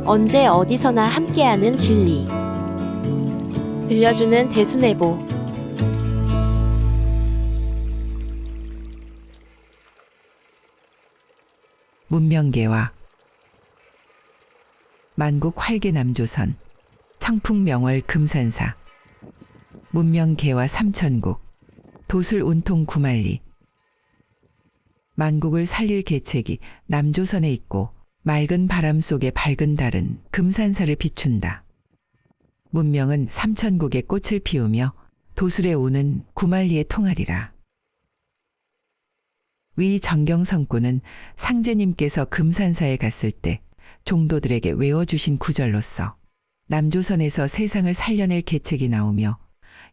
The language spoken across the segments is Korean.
언제 어디서나 함께하는 진리. 들려주는 대수내보. 문명계와 만국 활개 남조선 청풍명월 금산사 문명계와 삼천국 도술 운통 구만리. 만국을 살릴 계책이 남조선에 있고 맑은 바람 속에 밝은 달은 금산사를 비춘다. 문명은 삼천국에 꽃을 피우며 도술에 오는 구만리의 통하리라. 위 정경성꾼은 상제님께서 금산사에 갔을 때 종도들에게 외워주신 구절로서 남조선에서 세상을 살려낼 계책이 나오며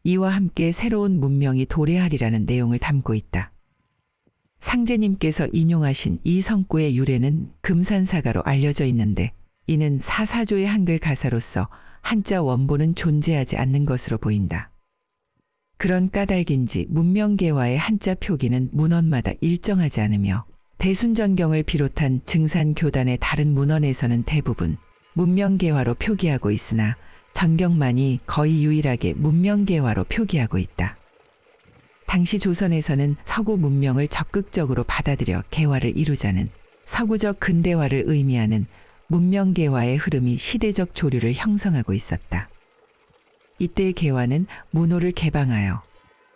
이와 함께 새로운 문명이 도래하리라는 내용을 담고 있다. 상제님께서 인용하신 이 성구의 유래는 금산사가로 알려져 있는데 이는 사사조의 한글 가사로서 한자 원본은 존재하지 않는 것으로 보인다. 그런 까닭인지 문명계와의 한자 표기는 문헌마다 일정하지 않으며 대순전경을 비롯한 증산교단의 다른 문헌에서는 대부분 문명계화로 표기하고 있으나 전경만이 거의 유일하게 문명계화로 표기하고 있다. 당시 조선에서는 서구 문명을 적극적으로 받아들여 계화를 이루자는 서구적 근대화를 의미하는 문명계화의 흐름이 시대적 조류를 형성하고 있었다. 이때의 계화는 문호를 개방하여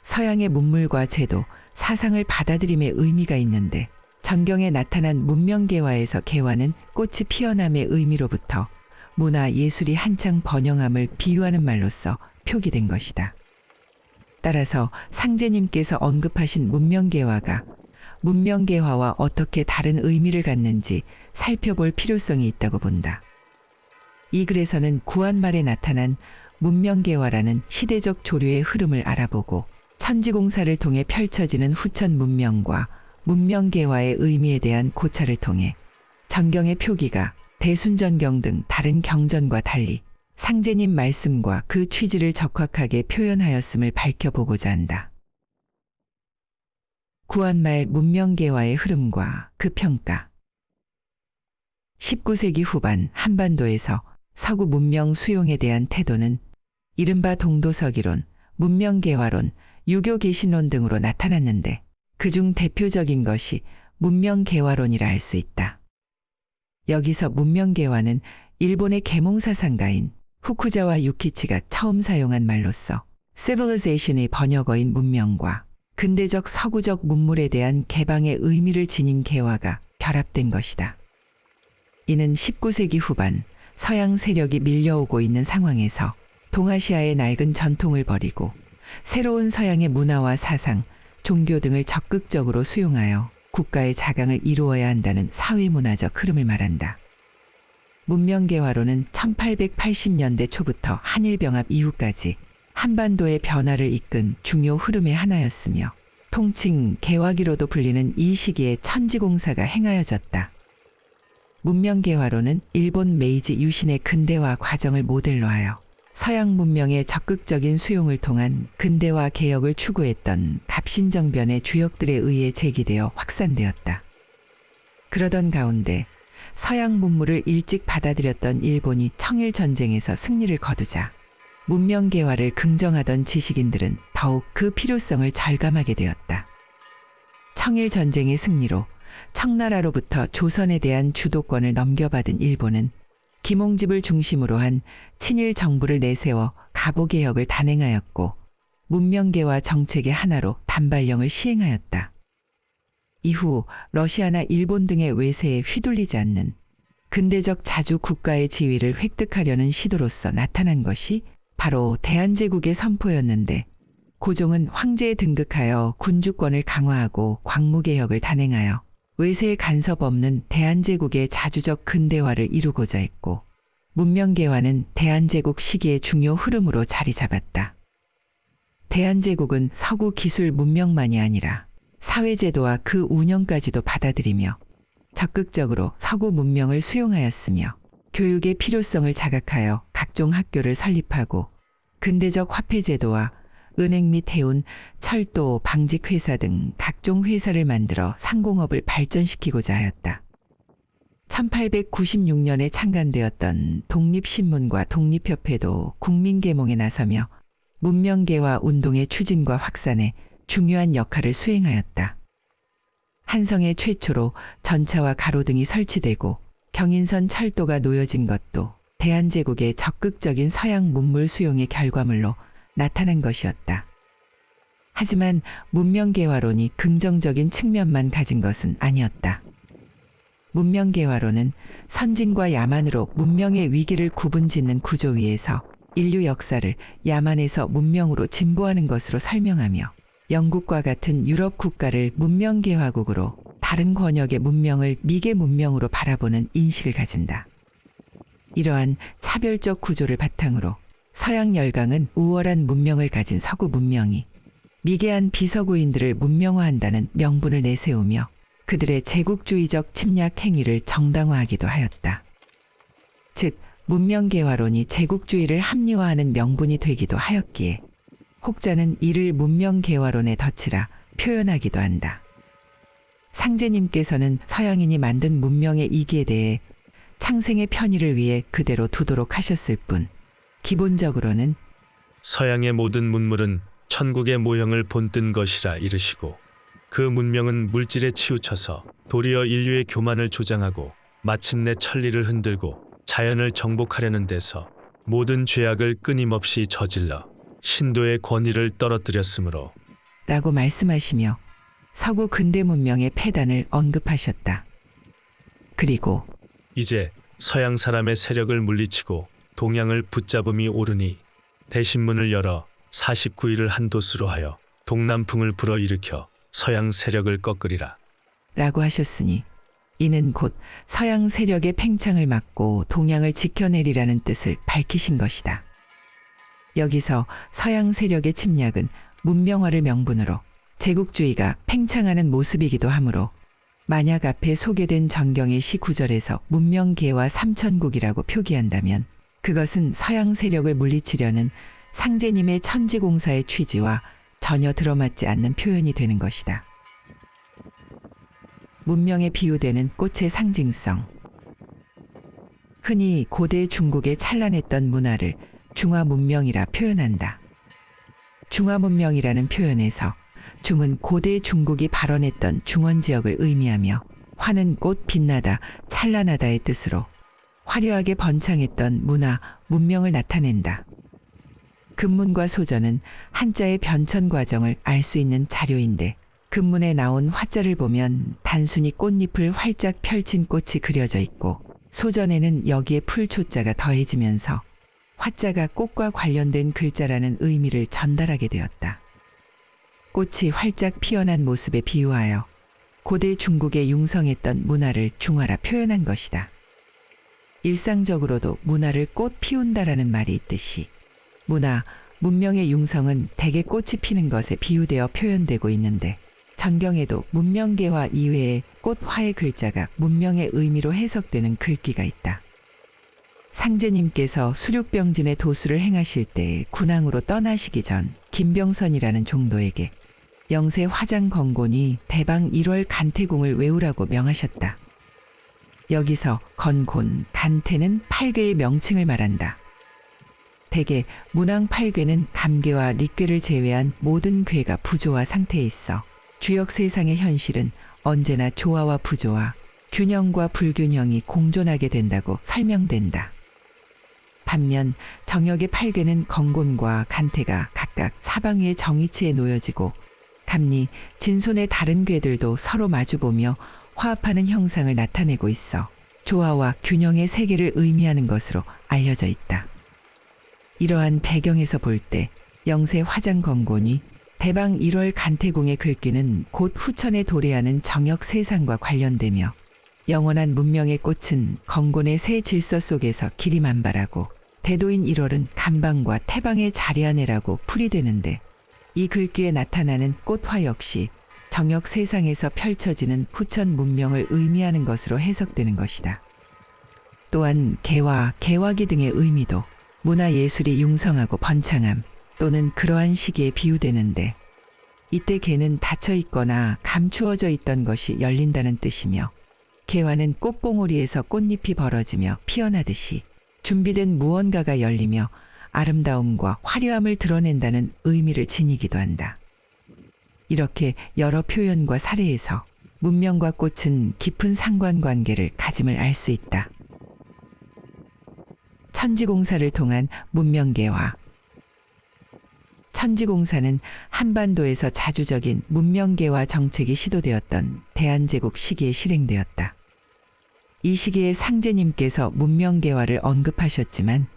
서양의 문물과 제도, 사상을 받아들임의 의미가 있는데 전경에 나타난 문명계화에서 계화는 꽃이 피어남의 의미로부터 문화 예술이 한창 번영함을 비유하는 말로서 표기된 것이다. 따라서 상제님께서 언급하신 문명계화가 문명계화와 어떻게 다른 의미를 갖는지 살펴볼 필요성이 있다고 본다. 이 글에서는 구한말에 나타난 문명계화라는 시대적 조류의 흐름을 알아보고 천지공사를 통해 펼쳐지는 후천 문명과 문명계화의 의미에 대한 고찰을 통해 전경의 표기가 대순전경 등 다른 경전과 달리 상제님 말씀과 그 취지를 적확하게 표현하였음을 밝혀보고자 한다. 구한말 문명계화의 흐름과 그 평가. 19세기 후반 한반도에서 서구 문명 수용에 대한 태도는 이른바 동도서기론, 문명계화론, 유교개신론 등으로 나타났는데 그중 대표적인 것이 문명계화론이라 할 수 있다. 여기서 문명계화는 일본의 계몽사상가인 후쿠자와 유키치가 처음 사용한 말로서 civilization의 번역어인 문명과 근대적 서구적 문물에 대한 개방의 의미를 지닌 계화가 결합된 것이다. 이는 19세기 후반 서양 세력이 밀려오고 있는 상황에서 동아시아의 낡은 전통을 버리고 새로운 서양의 문화와 사상, 종교 등을 적극적으로 수용하여 국가의 자강을 이루어야 한다는 사회문화적 흐름을 말한다. 문명계화론은 1880년대 초부터 한일병합 이후까지 한반도의 변화를 이끈 중요 흐름의 하나였으며 통칭 개화기로도 불리는 이 시기에 천지공사가 행하여졌다. 문명계화론은 일본 메이지 유신의 근대화 과정을 모델로 하여 서양 문명의 적극적인 수용을 통한 근대화 개혁을 추구했던 갑신정변의 주역들에 의해 제기되어 확산되었다. 그러던 가운데 서양 문물을 일찍 받아들였던 일본이 청일전쟁에서 승리를 거두자 문명계화를 긍정하던 지식인들은 더욱 그 필요성을 절감하게 되었다. 청일전쟁의 승리로 청나라로부터 조선에 대한 주도권을 넘겨받은 일본은 김홍집을 중심으로 한 친일 정부를 내세워 가보개혁을 단행하였고 문명계화 정책의 하나로 단발령을 시행하였다. 이후 러시아나 일본 등의 외세에 휘둘리지 않는 근대적 자주 국가의 지위를 획득하려는 시도로서 나타난 것이 바로 대한제국의 선포였는데 고종은 황제에 등극하여 군주권을 강화하고 광무개혁을 단행하여 외세의 간섭 없는 대한제국의 자주적 근대화를 이루고자 했고 문명계화는 대한제국 시기의 중요 흐름으로 자리 잡았다. 대한제국은 서구 기술 문명만이 아니라 사회제도와 그 운영까지도 받아들이며 적극적으로 서구 문명을 수용하였으며 교육의 필요성을 자각하여 각종 학교를 설립하고 근대적 화폐제도와 은행 및 해운, 철도, 방직회사 등 각종 회사를 만들어 상공업을 발전시키고자 하였다. 1896년에 창간되었던 독립신문과 독립협회도 국민계몽에 나서며 문명개화 운동의 추진과 확산에 중요한 역할을 수행하였다. 한성에 최초로 전차와 가로등이 설치되고 경인선 철도가 놓여진 것도 대한제국의 적극적인 서양 문물 수용의 결과물로 나타난 것이었다. 하지만 문명개화론이 긍정적인 측면만 가진 것은 아니었다. 문명개화론은 선진과 야만으로 문명의 위기를 구분짓는 구조 위에서 인류 역사를 야만에서 문명으로 진보하는 것으로 설명하며 영국과 같은 유럽 국가를 문명개화국으로 다른 권역의 문명을 미개 문명으로 바라보는 인식을 가진다. 이러한 차별적 구조를 바탕으로 서양 열강은 우월한 문명을 가진 서구 문명이 미개한 비서구인들을 문명화한다는 명분을 내세우며 그들의 제국주의적 침략 행위를 정당화하기도 하였다. 즉, 문명개화론이 제국주의를 합리화하는 명분이 되기도 하였기에 혹자는 이를 문명개화론의 덫이라 표현하기도 한다. 상제님께서는 서양인이 만든 문명의 이기에 대해 창생의 편의를 위해 그대로 두도록 하셨을 뿐 기본적으로는 서양의 모든 문물은 천국의 모형을 본뜬 것이라 이르시고 그 문명은 물질에 치우쳐서 도리어 인류의 교만을 조장하고 마침내 천리를 흔들고 자연을 정복하려는 데서 모든 죄악을 끊임없이 저질러 신도의 권위를 떨어뜨렸으므로 라고 말씀하시며 서구 근대 문명의 폐단을 언급하셨다. 그리고 이제 서양 사람의 세력을 물리치고 동양을 붙잡음이 옳으니 대신문을 열어 49일을 한 도수로 하여 동남풍을 불어일으켜 서양 세력을 꺾으리라. 라고 하셨으니 이는 곧 서양 세력의 팽창을 막고 동양을 지켜내리라는 뜻을 밝히신 것이다. 여기서 서양 세력의 침략은 문명화를 명분으로 제국주의가 팽창하는 모습이기도 하므로 만약 앞에 소개된 정경의 시 9절에서 문명개화 삼천국이라고 표기한다면 그것은 서양 세력을 물리치려는 상제님의 천지공사의 취지와 전혀 들어맞지 않는 표현이 되는 것이다. 문명에 비유되는 꽃의 상징성. 흔히 고대 중국의 찬란했던 문화를 중화문명이라 표현한다. 중화문명이라는 표현에서 중은 고대 중국이 발원했던 중원지역을 의미하며 화는 꽃 빛나다, 찬란하다의 뜻으로 화려하게 번창했던 문화, 문명을 나타낸다. 금문과 소전은 한자의 변천 과정을 알 수 있는 자료인데 금문에 나온 화자를 보면 단순히 꽃잎을 활짝 펼친 꽃이 그려져 있고 소전에는 여기에 풀초자가 더해지면서 화자가 꽃과 관련된 글자라는 의미를 전달하게 되었다. 꽃이 활짝 피어난 모습에 비유하여 고대 중국에 융성했던 문화를 중화라 표현한 것이다. 일상적으로도 문화를 꽃 피운다라는 말이 있듯이 문화, 문명의 융성은 대개 꽃이 피는 것에 비유되어 표현되고 있는데 전경에도 문명개화 이외에 꽃화의 글자가 문명의 의미로 해석되는 글귀가 있다. 상제님께서 수륙병진의 도수를 행하실 때 군항으로 떠나시기 전 김병선이라는 종도에게 영세 화장 건곤이 대방 1월 간태궁을 외우라고 명하셨다. 여기서 건곤, 간태는 8괴의 명칭을 말한다. 대개 문왕 8괴는 감괴와 릿괴를 제외한 모든 괴가 부조화 상태에 있어 주역 세상의 현실은 언제나 조화와 부조화, 균형과 불균형이 공존하게 된다고 설명된다. 반면 정역의 8괴는 건곤과 간태가 각각 사방위의 정위치에 놓여지고 감리, 진손의 다른 괴들도 서로 마주보며 화합하는 형상을 나타내고 있어 조화와 균형의 세계를 의미하는 것으로 알려져 있다. 이러한 배경에서 볼 때 영세 화장 건곤이 대방 1월 간태궁의 글귀는 곧 후천에 도래하는 정역 세상과 관련되며 영원한 문명의 꽃은 건곤의 새 질서 속에서 기리만발하고 대도인 1월은 감방과 태방의 자리하네라고 풀이되는데 이 글귀에 나타나는 꽃화 역시 정역 세상에서 펼쳐지는 후천 문명을 의미하는 것으로 해석되는 것이다. 또한 개화, 개화기 등의 의미도 문화예술이 융성하고 번창함 또는 그러한 시기에 비유되는데 이때 개는 닫혀 있거나 감추어져 있던 것이 열린다는 뜻이며 개화는 꽃봉오리에서 꽃잎이 벌어지며 피어나듯이 준비된 무언가가 열리며 아름다움과 화려함을 드러낸다는 의미를 지니기도 한다. 이렇게 여러 표현과 사례에서 문명과 꽃은 깊은 상관관계를 가짐을 알 수 있다. 천지공사를 통한 문명개화. 천지공사는 한반도에서 자주적인 문명개화 정책이 시도되었던 대한제국 시기에 실행되었다. 이 시기에 상제님께서 문명개화를 언급하셨지만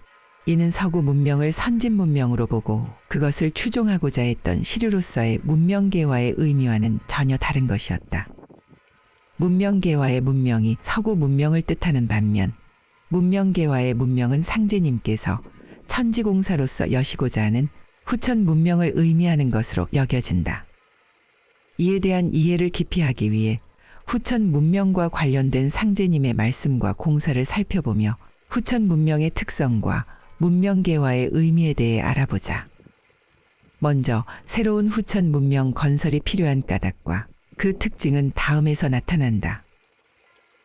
이는 서구 문명을 선진 문명으로 보고 그것을 추종하고자 했던 시류로서의 문명개화의 의미와는 전혀 다른 것이었다. 문명개화의 문명이 서구 문명을 뜻하는 반면 문명개화의 문명은 상제님께서 천지공사로서 여시고자 하는 후천 문명을 의미하는 것으로 여겨진다. 이에 대한 이해를 깊이 하기 위해 후천 문명과 관련된 상제님의 말씀과 공사를 살펴보며 후천 문명의 특성과 문명개화의 의미에 대해 알아보자. 먼저 새로운 후천 문명 건설이 필요한 까닭과 그 특징은 다음에서 나타난다.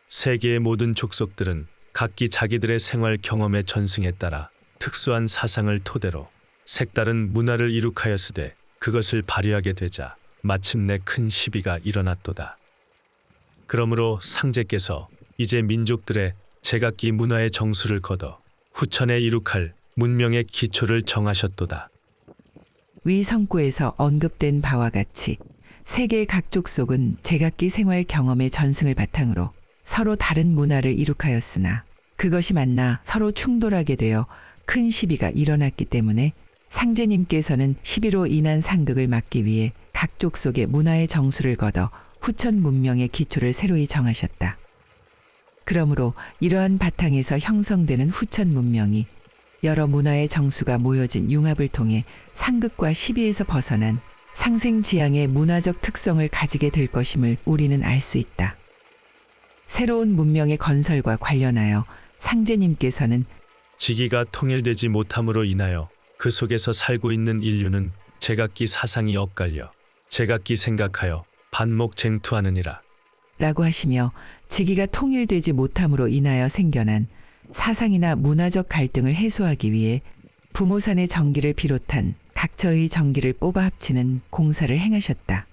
세계의 모든 족속들은 각기 자기들의 생활 경험의 전승에 따라 특수한 사상을 토대로 색다른 문화를 이룩하였으되 그것을 발휘하게 되자 마침내 큰 시비가 일어났도다. 그러므로 상제께서 이제 민족들의 제각기 문화의 정수를 거둬 후천에 이룩할 문명의 기초를 정하셨도다. 위 성구에서 언급된 바와 같이 세계 각 족속은 제각기 생활 경험의 전승을 바탕으로 서로 다른 문화를 이룩하였으나 그것이 만나 서로 충돌하게 되어 큰 시비가 일어났기 때문에 상제님께서는 시비로 인한 상극을 막기 위해 각 족속의 문화의 정수를 거둬 후천 문명의 기초를 새로이 정하셨다. 그러므로 이러한 바탕에서 형성되는 후천 문명이 여러 문화의 정수가 모여진 융합을 통해 상극과 시비에서 벗어난 상생지향의 문화적 특성을 가지게 될 것임을 우리는 알 수 있다. 새로운 문명의 건설과 관련하여 상제님께서는 지기가 통일되지 못함으로 인하여 그 속에서 살고 있는 인류는 제각기 사상이 엇갈려 제각기 생각하여 반목쟁투하느니라 라고 하시며 지기가 통일되지 못함으로 인하여 생겨난 사상이나 문화적 갈등을 해소하기 위해 부모산의 정기를 비롯한 각처의 정기를 뽑아 합치는 공사를 행하셨다.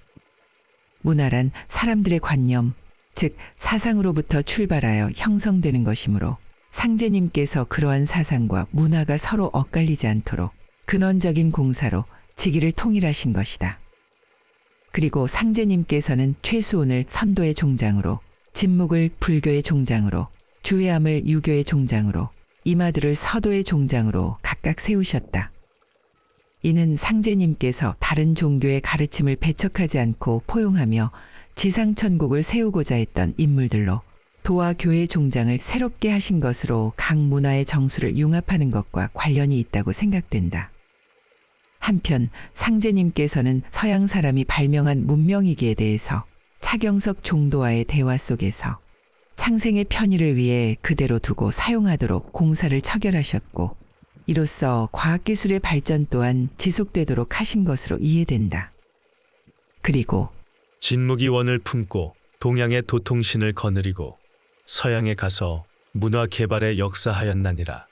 문화란 사람들의 관념, 즉 사상으로부터 출발하여 형성되는 것이므로 상제님께서 그러한 사상과 문화가 서로 엇갈리지 않도록 근원적인 공사로 지기를 통일하신 것이다. 그리고 상제님께서는 최수온을 선도의 종장으로, 진묵을 불교의 종장으로, 주회암을 유교의 종장으로, 이마들을 서도의 종장으로 각각 세우셨다. 이는 상제님께서 다른 종교의 가르침을 배척하지 않고 포용하며 지상천국을 세우고자 했던 인물들로 도와 교의 종장을 새롭게 하신 것으로 각 문화의 정수를 융합하는 것과 관련이 있다고 생각된다. 한편 상제님께서는 서양 사람이 발명한 문명이기에 대해서 차경석 종도와의 대화 속에서 창생의 편의를 위해 그대로 두고 사용하도록 공사를 처결하셨고 이로써 과학기술의 발전 또한 지속되도록 하신 것으로 이해된다. 그리고 진묵이 원을 품고 동양의 도통신을 거느리고 서양에 가서 문화 개발에 역사하였나니라.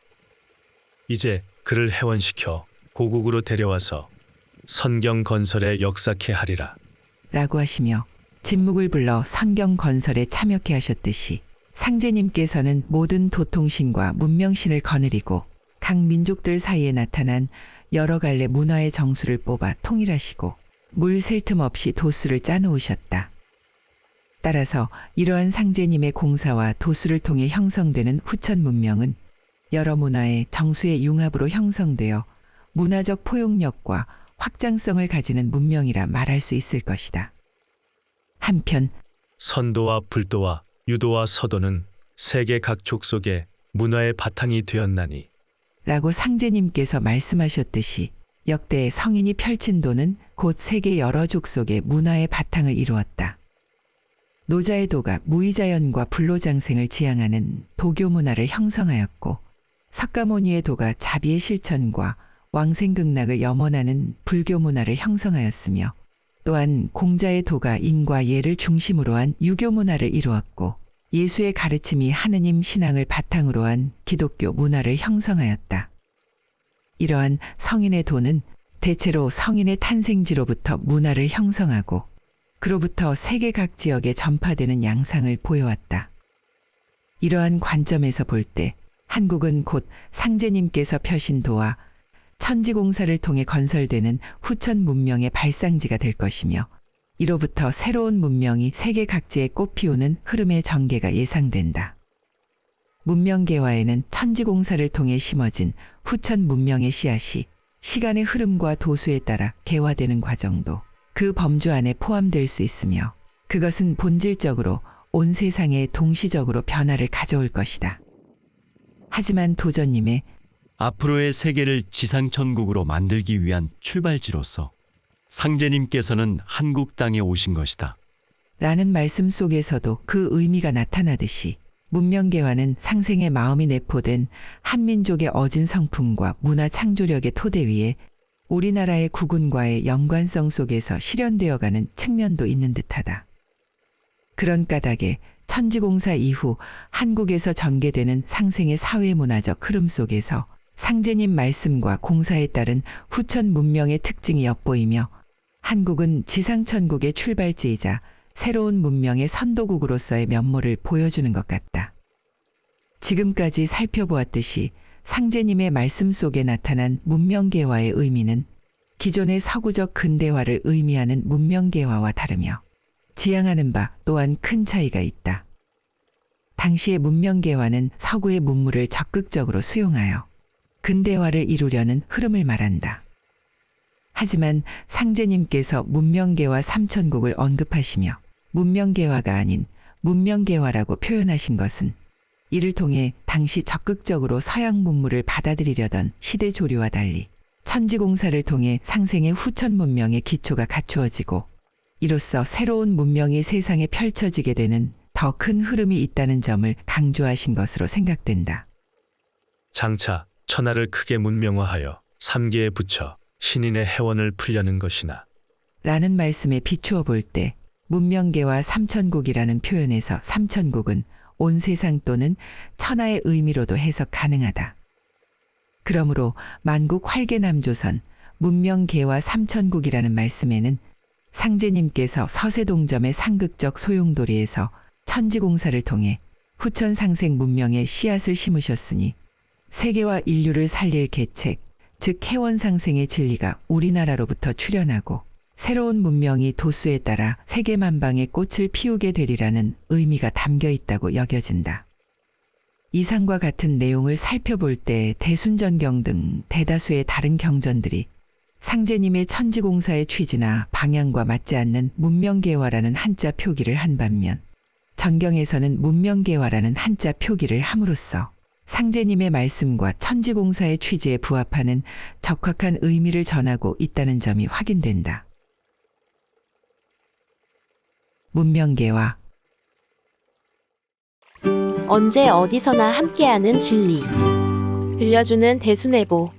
이제 그를 해원시켜 고국으로 데려와서 선경 건설에 역사케 하리라. 라고 하시며 진묵을 불러 선경 건설에 참여케 하셨듯이 상제님께서는 모든 도통신과 문명신을 거느리고 각 민족들 사이에 나타난 여러 갈래 문화의 정수를 뽑아 통일하시고 물 셀 틈 없이 도수를 짜놓으셨다. 따라서 이러한 상제님의 공사와 도수를 통해 형성되는 후천 문명은 여러 문화의 정수의 융합으로 형성되어 문화적 포용력과 확장성을 가지는 문명이라 말할 수 있을 것이다. 한편 선도와 불도와 유도와 서도는 세계 각 족속의 문화의 바탕이 되었나니 라고 상제님께서 말씀하셨듯이 역대 성인이 펼친 도는 곧 세계 여러 족속의 문화의 바탕을 이루었다. 노자의 도가 무의자연과 불로장생을 지향하는 도교 문화를 형성하였고 석가모니의 도가 자비의 실천과 왕생극락을 염원하는 불교 문화를 형성하였으며 또한 공자의 도가 인과 예를 중심으로 한 유교 문화를 이루었고 예수의 가르침이 하느님 신앙을 바탕으로 한 기독교 문화를 형성하였다. 이러한 성인의 도는 대체로 성인의 탄생지로부터 문화를 형성하고 그로부터 세계 각 지역에 전파되는 양상을 보여왔다. 이러한 관점에서 볼 때 한국은 곧 상제님께서 펴신 도와 천지공사를 통해 건설되는 후천 문명의 발상지가 될 것이며 이로부터 새로운 문명이 세계 각지에 꽃피우는 흐름의 전개가 예상된다. 문명개화에는 천지공사를 통해 심어진 후천 문명의 씨앗이 시간의 흐름과 도수에 따라 개화되는 과정도 그 범주 안에 포함될 수 있으며 그것은 본질적으로 온 세상에 동시적으로 변화를 가져올 것이다. 하지만 도전님의 앞으로의 세계를 지상천국으로 만들기 위한 출발지로서 상제님께서는 한국 땅에 오신 것이다. 라는 말씀 속에서도 그 의미가 나타나듯이 문명개화는 상생의 마음이 내포된 한민족의 어진 성품과 문화 창조력의 토대 위에 우리나라의 국운과의 연관성 속에서 실현되어가는 측면도 있는 듯하다. 그런 까닭에 천지공사 이후 한국에서 전개되는 상생의 사회문화적 흐름 속에서 상제님 말씀과 공사에 따른 후천 문명의 특징이 엿보이며 한국은 지상천국의 출발지이자 새로운 문명의 선도국으로서의 면모를 보여주는 것 같다. 지금까지 살펴보았듯이 상제님의 말씀 속에 나타난 문명개화의 의미는 기존의 서구적 근대화를 의미하는 문명개화와 다르며 지향하는 바 또한 큰 차이가 있다. 당시의 문명개화는 서구의 문물을 적극적으로 수용하여 근대화를 이루려는 흐름을 말한다. 하지만 상제님께서 문명개화 삼천국을 언급하시며 문명개화가 아닌 문명개화라고 표현하신 것은 이를 통해 당시 적극적으로 서양 문물을 받아들이려던 시대 조류와 달리 천지공사를 통해 상생의 후천 문명의 기초가 갖추어지고 이로써 새로운 문명이 세상에 펼쳐지게 되는 더 큰 흐름이 있다는 점을 강조하신 것으로 생각된다. 장차 천하를 크게 문명화하여 삼계에 붙여 신인의 해원을 풀려는 것이나 라는 말씀에 비추어 볼 때 문명계와 삼천국이라는 표현에서 삼천국은 온 세상 또는 천하의 의미로도 해석 가능하다. 그러므로 만국 활개남조선 문명계와 삼천국이라는 말씀에는 상제님께서 서세동점의 상극적 소용돌이에서 천지공사를 통해 후천상생 문명의 씨앗을 심으셨으니 세계와 인류를 살릴 계책, 즉 해원상생의 진리가 우리나라로부터 출현하고 새로운 문명이 도수에 따라 세계만방의 꽃을 피우게 되리라는 의미가 담겨 있다고 여겨진다. 이상과 같은 내용을 살펴볼 때 대순전경 등 대다수의 다른 경전들이 상제님의 천지공사의 취지나 방향과 맞지 않는 문명개화라는 한자 표기를 한 반면 전경에서는 문명개화라는 한자 표기를 함으로써 상제님의 말씀과 천지공사의 취지에 부합하는 적확한 의미를 전하고 있다는 점이 확인된다. 문명개화 언제 어디서나 함께하는 진리. 들려주는 대순애보